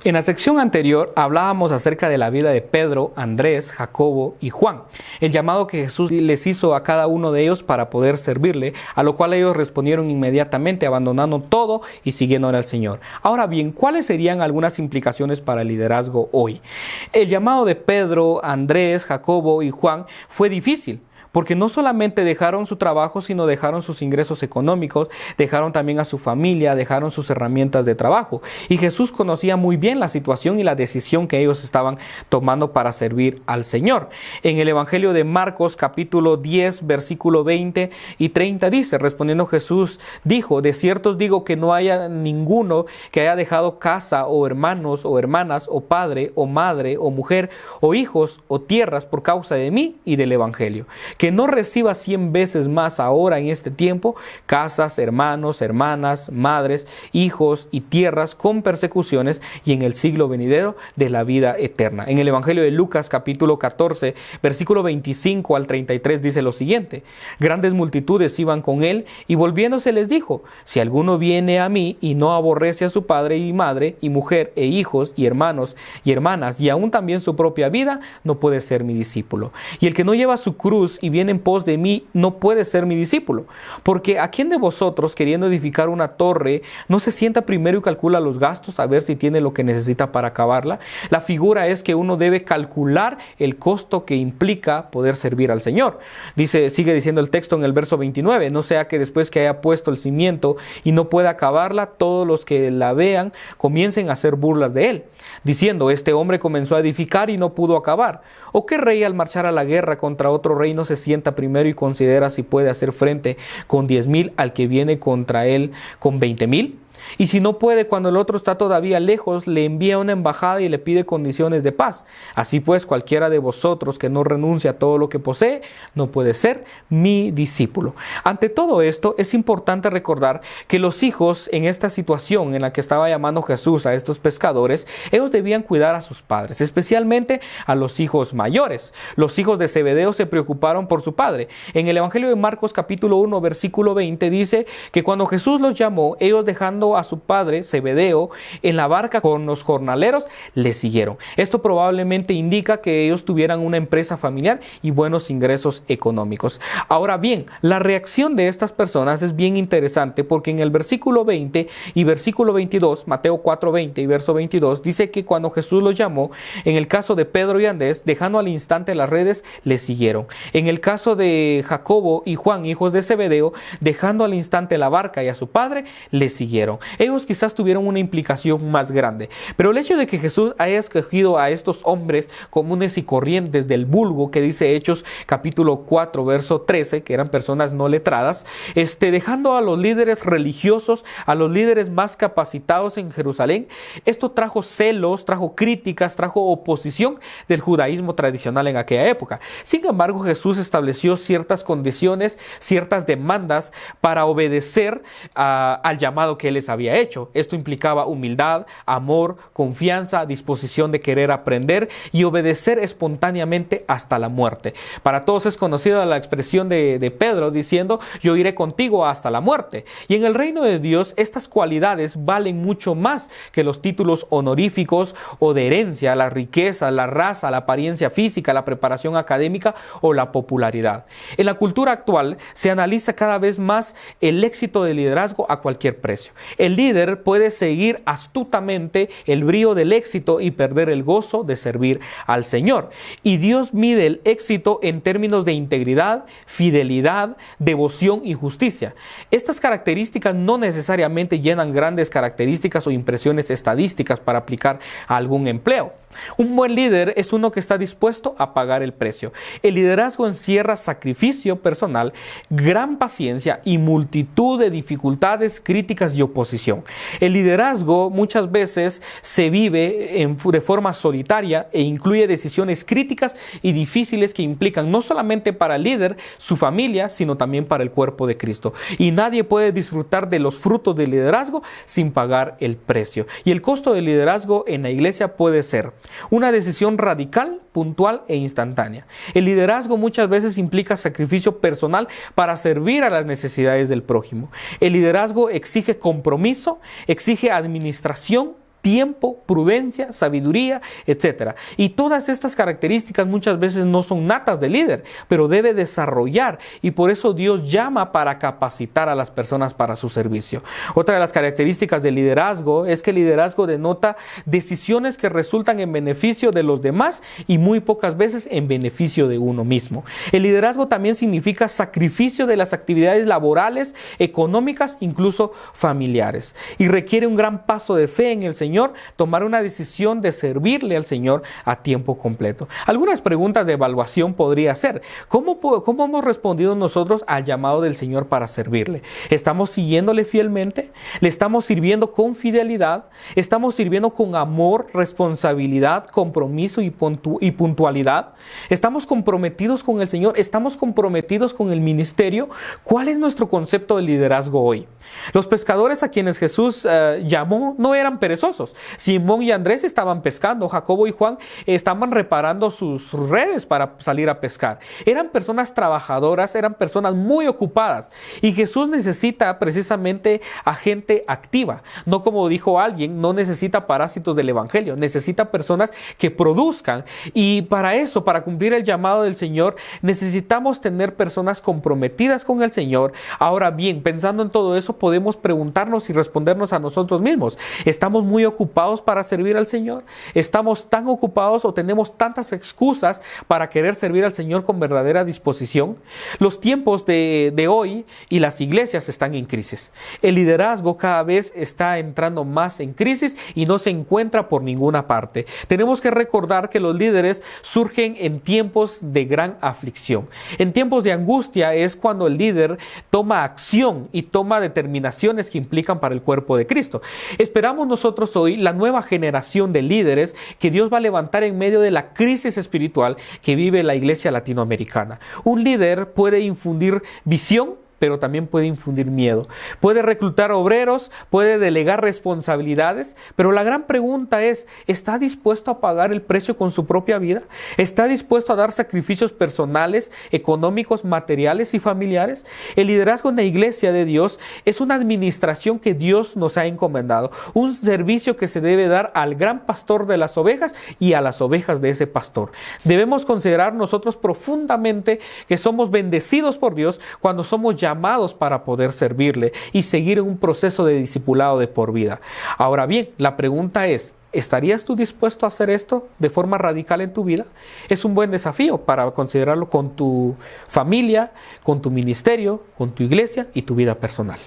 En la sección anterior hablábamos acerca de la vida de Pedro, Andrés, Jacobo y Juan, el llamado que Jesús les hizo a cada uno de ellos para poder servirle, a lo cual ellos respondieron inmediatamente, abandonando todo y siguiéndole al Señor. Ahora bien, ¿cuáles serían algunas implicaciones para el liderazgo hoy? El llamado de Pedro, Andrés, Jacobo y Juan fue difícil, porque no solamente dejaron su trabajo, sino dejaron sus ingresos económicos, dejaron también a su familia, dejaron sus herramientas de trabajo. Y Jesús conocía muy bien la situación y la decisión que ellos estaban tomando para servir al Señor. En el Evangelio de Marcos, capítulo 10, versículo 20 y 30 dice, respondiendo Jesús, dijo, de cierto os digo que no haya ninguno que haya dejado casa o hermanos o hermanas o padre o madre o mujer o hijos o tierras por causa de mí y del Evangelio, que no reciba 100 veces más ahora en este tiempo, casas, hermanos, hermanas, madres, hijos y tierras con persecuciones y en el siglo venidero de la vida eterna. En el Evangelio de Lucas capítulo 14, versículo 25 al 33 dice lo siguiente, grandes multitudes iban con él y volviéndose les dijo, si alguno viene a mí y no aborrece a su padre y madre y mujer e hijos y hermanos y hermanas y aún también su propia vida, no puede ser mi discípulo. Y el que no lleva su cruz y viene en pos de mí, no puede ser mi discípulo. Porque ¿a quién de vosotros, queriendo edificar una torre, no se sienta primero y calcula los gastos a ver si tiene lo que necesita para acabarla? La figura es que uno debe calcular el costo que implica poder servir al Señor. Sigue diciendo el texto en el verso 29, no sea que después que haya puesto el cimiento y no pueda acabarla, todos los que la vean comiencen a hacer burlas de él, diciendo, este hombre comenzó a edificar y no pudo acabar. ¿O qué rey al marchar a la guerra contra otro rey no se sienta primero y considera si puede hacer frente con 10,000 al que viene contra él con 20,000? Y si no puede, cuando el otro está todavía lejos, le envía una embajada y le pide condiciones de paz. Así pues, cualquiera de vosotros que no renuncia a todo lo que posee, no puede ser mi discípulo. Ante todo esto, es importante recordar que los hijos, en esta situación en la que estaba llamando Jesús a estos pescadores, ellos debían cuidar a sus padres, especialmente a los hijos mayores. Los hijos de Zebedeo se preocuparon por su padre. En el Evangelio de Marcos, capítulo 1, versículo 20, dice que cuando Jesús los llamó, ellos dejando a su padre Zebedeo en la barca con los jornaleros, le siguieron. Esto probablemente indica que ellos tuvieran una empresa familiar y buenos ingresos económicos. Ahora bien, la reacción de estas personas es bien interesante porque en el versículo 20 y versículo 22, Mateo 4:20 y verso 22, dice que cuando Jesús los llamó, en el caso de Pedro y Andrés, dejando al instante las redes, le siguieron. En el caso de Jacobo y Juan, hijos de Zebedeo, dejando al instante la barca y a su padre, le siguieron. Ellos quizás tuvieron una implicación más grande, pero el hecho de que Jesús haya escogido a estos hombres comunes y corrientes del vulgo, que dice Hechos capítulo 4 verso 13, que eran personas no letradas, dejando a los líderes religiosos, a los líderes más capacitados en Jerusalén, esto trajo celos, trajo críticas, trajo oposición del judaísmo tradicional en aquella época. Sin embargo, Jesús estableció ciertas condiciones, ciertas demandas para obedecer al llamado que él les había hecho. Esto implicaba humildad, amor, confianza, disposición de querer aprender y obedecer espontáneamente hasta la muerte. Para todos es conocida la expresión de Pedro diciendo, yo iré contigo hasta la muerte. Y en el reino de Dios, estas cualidades valen mucho más que los títulos honoríficos o de herencia, la riqueza, la raza, la apariencia física, la preparación académica o la popularidad. En la cultura actual se analiza cada vez más el éxito del liderazgo a cualquier precio. El líder puede seguir astutamente el brío del éxito y perder el gozo de servir al Señor. Y Dios mide el éxito en términos de integridad, fidelidad, devoción y justicia. Estas características no necesariamente llenan grandes características o impresiones estadísticas para aplicar a algún empleo. Un buen líder es uno que está dispuesto a pagar el precio. El liderazgo encierra sacrificio personal, gran paciencia y multitud de dificultades, críticas y oposición. El liderazgo muchas veces se vive de forma solitaria e incluye decisiones críticas y difíciles que implican no solamente para el líder, su familia, sino también para el cuerpo de Cristo. Y nadie puede disfrutar de los frutos del liderazgo sin pagar el precio. Y el costo del liderazgo en la iglesia puede ser una decisión radical, puntual e instantánea. El liderazgo muchas veces implica sacrificio personal para servir a las necesidades del prójimo. El liderazgo exige compromiso, exige administración, tiempo, prudencia, sabiduría, etc. Y todas estas características muchas veces no son natas del líder, pero debe desarrollar, y por eso Dios llama para capacitar a las personas para su servicio. Otra de las características del liderazgo es que el liderazgo denota decisiones que resultan en beneficio de los demás y muy pocas veces en beneficio de uno mismo. El liderazgo también significa sacrificio de las actividades laborales, económicas, incluso familiares, y requiere un gran paso de fe en el Señor, tomar una decisión de servirle al Señor a tiempo completo. Algunas preguntas de evaluación podría ser: ¿cómo hemos respondido nosotros al llamado del Señor para servirle? ¿Estamos siguiéndole fielmente? ¿Le estamos sirviendo con fidelidad? ¿Estamos sirviendo con amor, responsabilidad, compromiso y puntualidad? ¿Estamos comprometidos con el Señor? ¿Estamos comprometidos con el ministerio? ¿Cuál es nuestro concepto de liderazgo hoy? Los pescadores a quienes Jesús llamó no eran perezosos. Simón y Andrés estaban pescando, Jacobo y Juan estaban reparando sus redes para salir a pescar. Eran personas trabajadoras, eran personas muy ocupadas, y Jesús necesita precisamente a gente activa. No, como dijo alguien, no necesita parásitos del evangelio, necesita personas que produzcan, y para eso, para cumplir el llamado del Señor, necesitamos tener personas comprometidas con el Señor. Ahora bien, pensando en todo eso, podemos preguntarnos y respondernos a nosotros mismos: ¿estamos muy ocupados para servir al Señor? ¿Estamos tan ocupados o tenemos tantas excusas para querer servir al Señor con verdadera disposición? Los tiempos de hoy y las iglesias están en crisis. El liderazgo cada vez está entrando más en crisis y no se encuentra por ninguna parte. Tenemos que recordar que los líderes surgen en tiempos de gran aflicción. En tiempos de angustia es cuando el líder toma acción y toma determinaciones que implican para el cuerpo de Cristo. Esperamos nosotros hoy la nueva generación de líderes que Dios va a levantar en medio de la crisis espiritual que vive la iglesia latinoamericana. Un líder puede infundir visión, pero también puede infundir miedo. Puede reclutar obreros, puede delegar responsabilidades, pero la gran pregunta es: ¿está dispuesto a pagar el precio con su propia vida? ¿Está dispuesto a dar sacrificios personales, económicos, materiales y familiares? El liderazgo en la iglesia de Dios es una administración que Dios nos ha encomendado, un servicio que se debe dar al gran pastor de las ovejas y a las ovejas de ese pastor. Debemos considerar nosotros profundamente que somos bendecidos por Dios cuando somos llamados para poder servirle y seguir en un proceso de discipulado de por vida. Ahora bien, la pregunta es: ¿estarías tú dispuesto a hacer esto de forma radical en tu vida? Es un buen desafío para considerarlo con tu familia, con tu ministerio, con tu iglesia y tu vida personal.